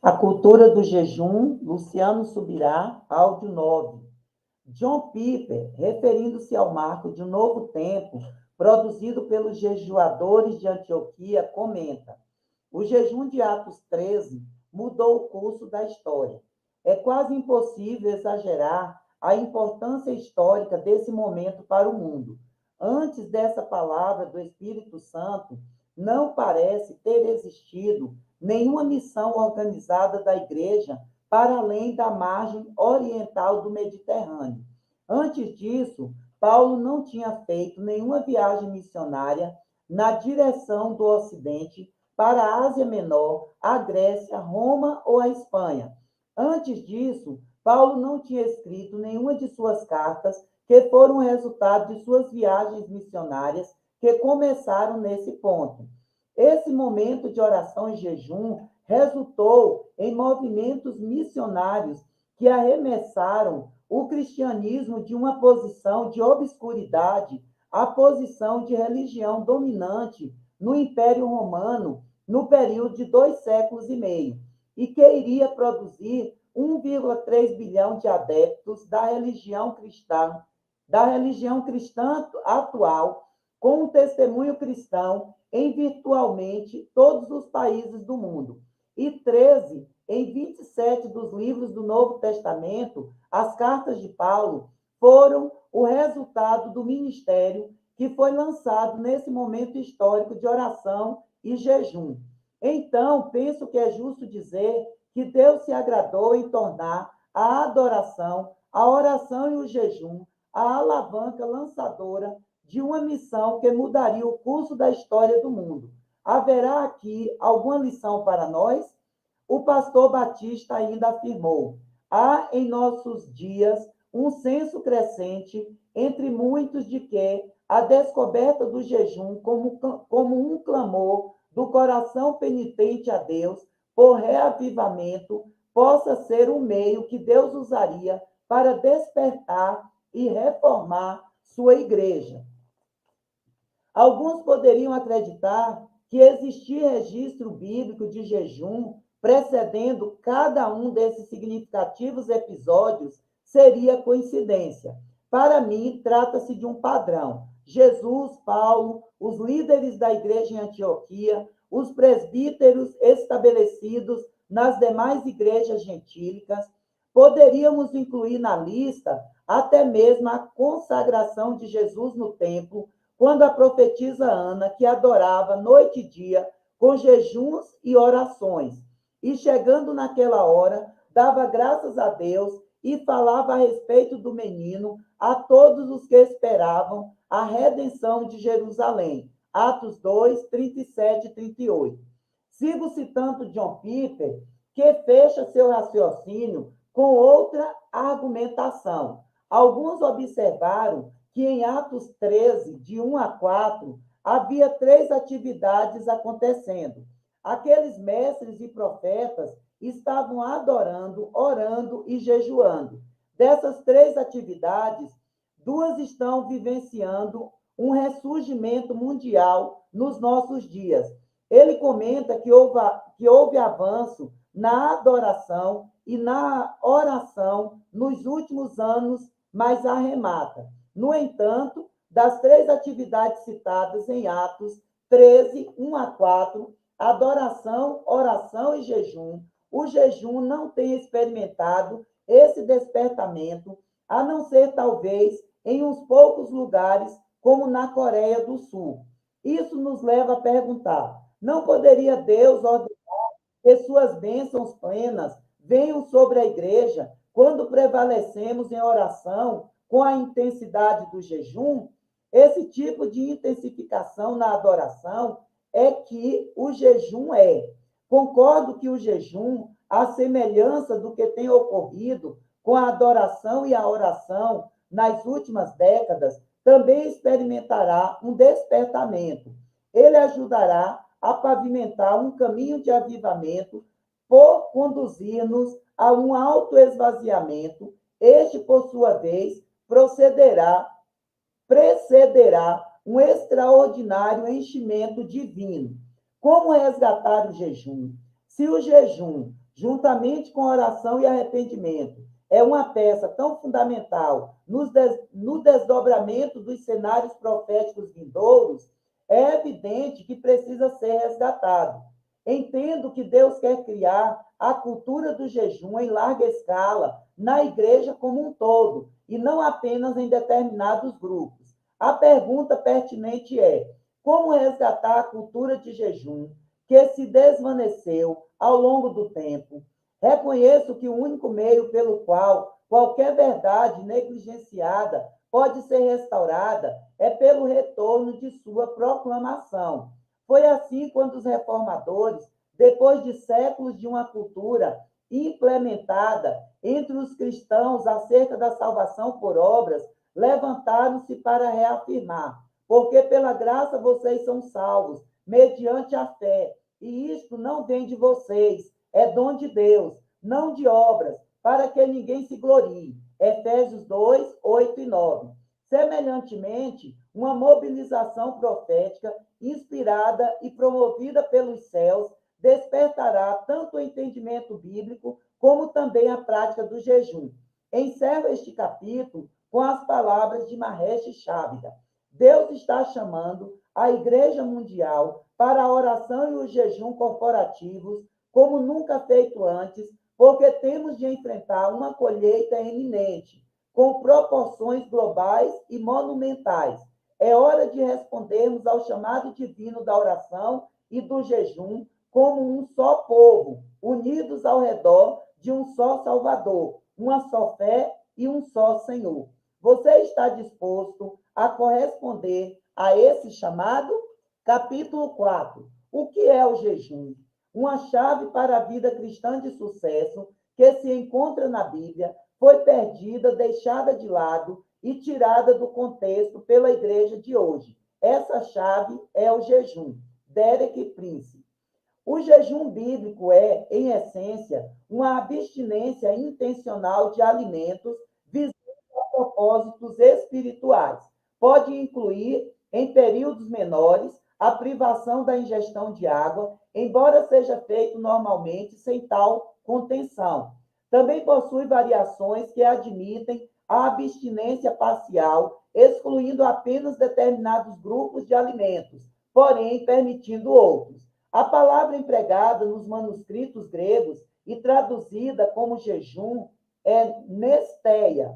A cultura do jejum, Luciano Subirá, áudio 9. John Piper, referindo-se ao marco de um novo tempo, produzido pelos jejuadores de Antioquia, comenta: o jejum de Atos 13 mudou o curso da história. É quase impossível exagerar a importância histórica desse momento para o mundo. Antes dessa palavra do Espírito Santo, não parece ter existido nenhuma missão organizada da Igreja para além da margem oriental do Mediterrâneo. Antes disso, Paulo não tinha feito nenhuma viagem missionária na direção do Ocidente para a Ásia Menor, a Grécia, Roma ou a Espanha. Antes disso, Paulo não tinha escrito nenhuma de suas cartas, que foram resultado de suas viagens missionárias, que começaram nesse ponto. Esse momento de oração e jejum resultou em movimentos missionários que arremessaram o cristianismo de uma posição de obscuridade à posição de religião dominante no Império Romano no período de 2 séculos e meio, e que iria produzir 1,3 bilhão de adeptos da religião cristã atual, com um testemunho cristão em virtualmente todos os países do mundo. E 13 em 27 dos livros do Novo Testamento, as cartas de Paulo foram o resultado do ministério que foi lançado nesse momento histórico de oração e jejum. Então, penso que é justo dizer que Deus se agradou em tornar a adoração, a oração e o jejum a alavanca lançadora de uma missão que mudaria o curso da história do mundo. Haverá aqui alguma lição para nós? O pastor Batista ainda afirmou: há em nossos dias um senso crescente entre muitos de que a descoberta do jejum como um clamor do coração penitente a Deus por reavivamento possa ser o meio que Deus usaria para despertar e reformar sua igreja. Alguns poderiam acreditar que existia registro bíblico de jejum precedendo cada um desses significativos episódios seria coincidência. Para mim, trata-se de um padrão. Jesus, Paulo, os líderes da igreja em Antioquia, os presbíteros estabelecidos nas demais igrejas gentílicas, poderíamos incluir na lista até mesmo a consagração de Jesus no templo, quando a profetisa Ana, que adorava noite e dia, com jejuns e orações, e chegando naquela hora, dava graças a Deus e falava a respeito do menino a todos os que esperavam a redenção de Jerusalém. Atos 2, 37 e 38. Sigo citando John Piper, que fecha seu raciocínio com outra argumentação. Alguns observaram que em Atos 13, de 1 a 4, havia 3 atividades acontecendo. Aqueles mestres e profetas estavam adorando, orando e jejuando. Dessas 3 atividades, 2 estão vivenciando um ressurgimento mundial nos nossos dias. Ele comenta que houve avanço na adoração e na oração nos últimos anos, mas arremata. No entanto, das 3 atividades citadas em Atos 13, 1 a 4, adoração, oração e jejum, o jejum não tem experimentado esse despertamento, a não ser talvez em uns poucos lugares, como na Coreia do Sul. Isso nos leva a perguntar: não poderia Deus ordenar que suas bênçãos plenas venham sobre a igreja quando prevalecemos em oração com a intensidade do jejum? Esse tipo de intensificação na adoração é que o jejum é. Concordo que o jejum, à semelhança do que tem ocorrido com a adoração e a oração nas últimas décadas, também experimentará um despertamento. Ele ajudará a pavimentar um caminho de avivamento por conduzir-nos a um autoesvaziamento. Este, por sua vez, precederá um extraordinário enchimento divino. Como resgatar o jejum? Se o jejum, juntamente com oração e arrependimento, é uma peça tão fundamental no desdobramento dos cenários proféticos vindouros, é evidente que precisa ser resgatado. Entendo que Deus quer criar a cultura do jejum em larga escala na igreja como um todo, e não apenas em determinados grupos. A pergunta pertinente é: como resgatar a cultura de jejum que se desvaneceu ao longo do tempo? Reconheço que o único meio pelo qual qualquer verdade negligenciada pode ser restaurada é pelo retorno de sua proclamação. Foi assim quando os reformadores, depois de séculos de uma cultura implementada entre os cristãos acerca da salvação por obras, levantaram-se para reafirmar: porque pela graça vocês são salvos, mediante a fé, e isto não vem de vocês, é dom de Deus, não de obras, para que ninguém se glorie. Efésios 2, 8 e 9. Semelhantemente, uma mobilização profética inspirada e promovida pelos céus despertará tanto o entendimento bíblico como também a prática do jejum. Encerro este capítulo com as palavras de Mahesh Chavda. Deus está chamando a Igreja Mundial para a oração e o jejum corporativos como nunca feito antes, porque temos de enfrentar uma colheita iminente, com proporções globais e monumentais. É hora de respondermos ao chamado divino da oração e do jejum como um só povo, unidos ao redor de um só Salvador, uma só fé e um só Senhor. Você está disposto a corresponder a esse chamado? Capítulo 4. O que é o jejum? Uma chave para a vida cristã de sucesso que se encontra na Bíblia, foi perdida, deixada de lado e tirada do contexto pela igreja de hoje. Essa chave é o jejum. Derek Prince. O jejum bíblico é, em essência, uma abstinência intencional de alimentos visando a propósitos espirituais. Pode incluir, em períodos menores, a privação da ingestão de água, embora seja feito normalmente sem tal contenção. Também possui variações que admitem a abstinência parcial, excluindo apenas determinados grupos de alimentos, porém permitindo outros. A palavra empregada nos manuscritos gregos e traduzida como jejum é nesteia,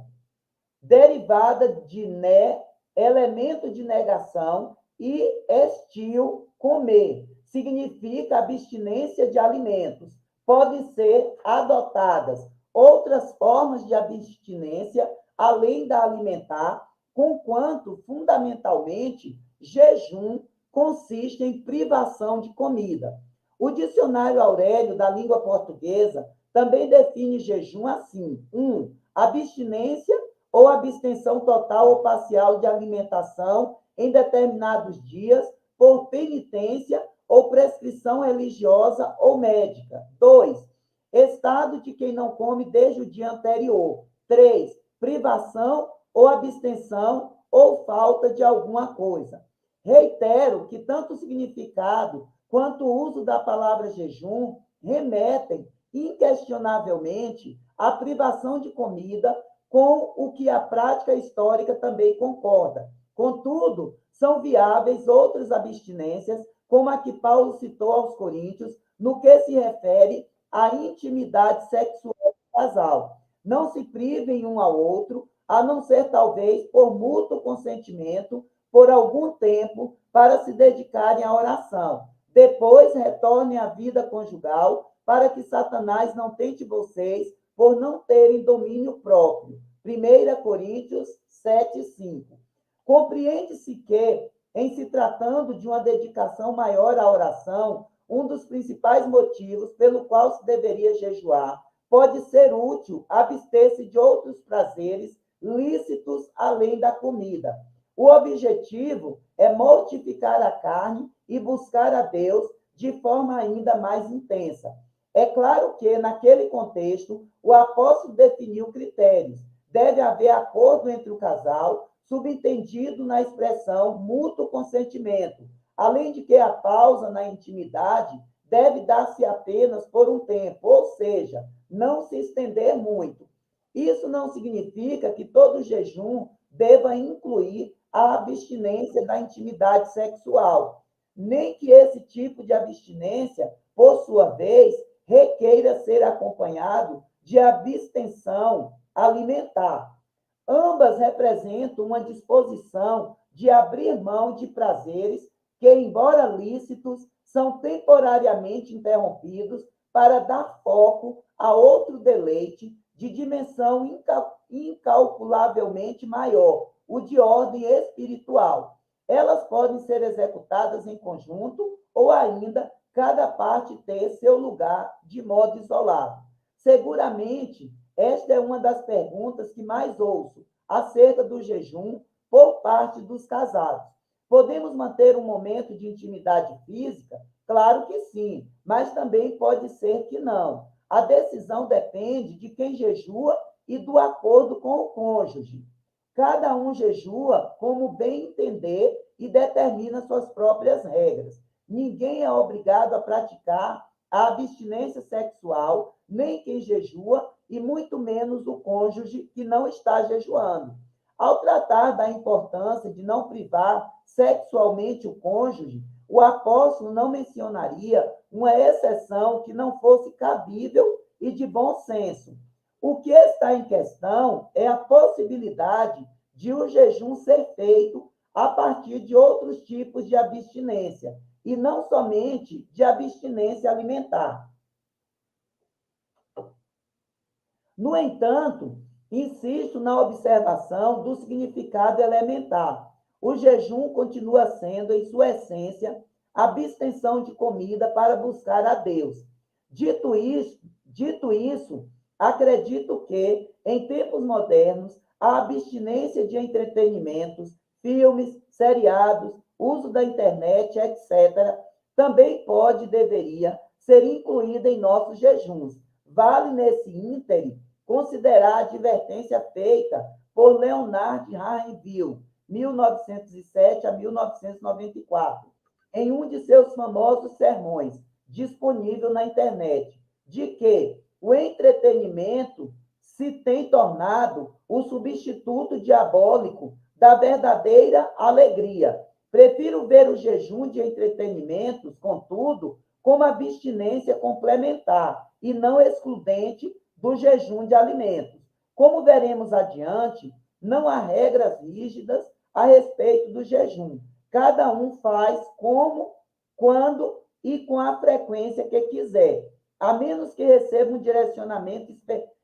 derivada de né, elemento de negação, e estio, comer, significa abstinência de alimentos. Podem ser adotadas outras formas de abstinência, além da alimentar, conquanto, fundamentalmente, jejum consiste em privação de comida. O dicionário Aurélio da língua portuguesa também define jejum assim: 1. Abstinência ou abstenção total ou parcial de alimentação em determinados dias por penitência ou prescrição religiosa ou médica. 2. Estado de quem não come desde o dia anterior. 3. Privação ou abstenção ou falta de alguma coisa. Reitero que tanto o significado quanto o uso da palavra jejum remetem inquestionavelmente à privação de comida, com o que a prática histórica também concorda. Contudo, são viáveis outras abstinências, como a que Paulo citou aos Coríntios, no que se refere à intimidade sexual do casal. Não se privem um ao outro, a não ser talvez por mútuo consentimento, por algum tempo, para se dedicarem à oração. Depois retornem à vida conjugal, para que Satanás não tente vocês por não terem domínio próprio. 1 Coríntios 7, 5. Compreende-se que, em se tratando de uma dedicação maior à oração, um dos principais motivos pelo qual se deveria jejuar pode ser útil abster-se de outros prazeres lícitos além da comida. O objetivo é mortificar a carne e buscar a Deus de forma ainda mais intensa. É claro que, naquele contexto, o apóstolo definiu critérios. Deve haver acordo entre o casal, subentendido na expressão mútuo consentimento, além de que a pausa na intimidade deve dar-se apenas por um tempo, ou seja, não se estender muito. Isso não significa que todo jejum deva incluir a abstinência da intimidade sexual, nem que esse tipo de abstinência, por sua vez, requeira ser acompanhado de abstenção alimentar. Ambas representam uma disposição de abrir mão de prazeres que, embora lícitos, são temporariamente interrompidos para dar foco a outro deleite de dimensão incalculavelmente maior, o de ordem espiritual. Elas podem ser executadas em conjunto ou ainda cada parte ter seu lugar de modo isolado. Seguramente, esta é uma das perguntas que mais ouço acerca do jejum por parte dos casados. Podemos manter um momento de intimidade física? Claro que sim, mas também pode ser que não. A decisão depende de quem jejua e do acordo com o cônjuge. Cada um jejua como bem entender e determina suas próprias regras. Ninguém é obrigado a praticar a abstinência sexual, nem quem jejua, e muito menos o cônjuge que não está jejuando. Ao tratar da importância de não privar sexualmente o cônjuge, o apóstolo não mencionaria uma exceção que não fosse cabível e de bom senso. O que está em questão é a possibilidade de o jejum ser feito a partir de outros tipos de abstinência, e não somente de abstinência alimentar. No entanto, insisto na observação do significado elementar. O jejum continua sendo, em sua essência, abstenção de comida para buscar a Deus. Dito isso, acredito que, em tempos modernos, a abstinência de entretenimentos, filmes, seriados, uso da internet, etc., também pode e deveria ser incluída em nossos jejuns. Vale, nesse íntere, considerar a advertência feita por Leonard Rainville, 1907 a 1994, em um de seus famosos sermões, disponível na internet, de que o entretenimento se tem tornado o substituto diabólico da verdadeira alegria. Prefiro ver o jejum de entretenimentos, contudo, como abstinência complementar e não excludente do jejum de alimentos. Como veremos adiante, não há regras rígidas a respeito do jejum. Cada um faz como, quando e com a frequência que quiser, a menos que receba um direcionamento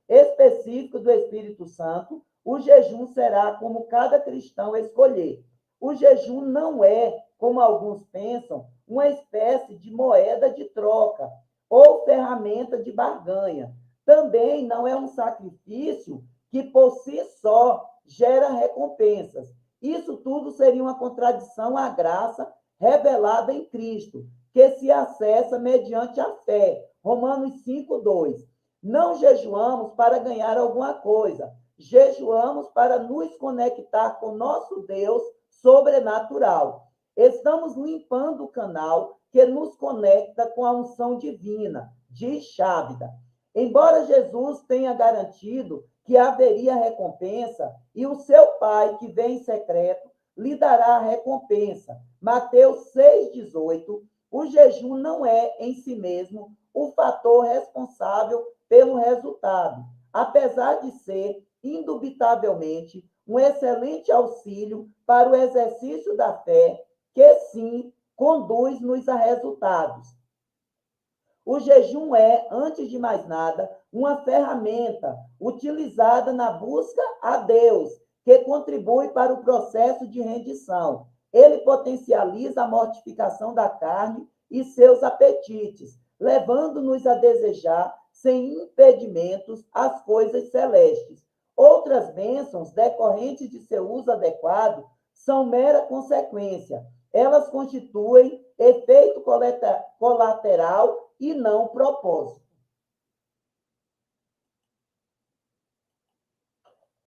específico do Espírito Santo. O jejum será como cada cristão escolher. O jejum não é, como alguns pensam, uma espécie de moeda de troca ou ferramenta de barganha. Também não é um sacrifício que, por si só, gera recompensas. Isso tudo seria uma contradição à graça revelada em Cristo, que se acessa mediante a fé. Romanos 5:2. Não jejuamos para ganhar alguma coisa, jejuamos para nos conectar com nosso Deus sobrenatural. Estamos limpando o canal que nos conecta com a unção divina, diz Chávida. Embora Jesus tenha garantido que haveria recompensa, e o seu Pai, que vem em secreto, lhe dará a recompensa. Mateus 6,18. O jejum não é, em si mesmo, o fator responsável pelo resultado, apesar de ser, indubitavelmente, um excelente auxílio para o exercício da fé, que sim conduz-nos a resultados. O jejum é, antes de mais nada, uma ferramenta utilizada na busca a Deus, que contribui para o processo de rendição. Ele potencializa a mortificação da carne e seus apetites, levando-nos a desejar, sem impedimentos, as coisas celestes. Outras bênçãos decorrentes de seu uso adequado são mera consequência. Elas constituem efeito colateral e não propósito.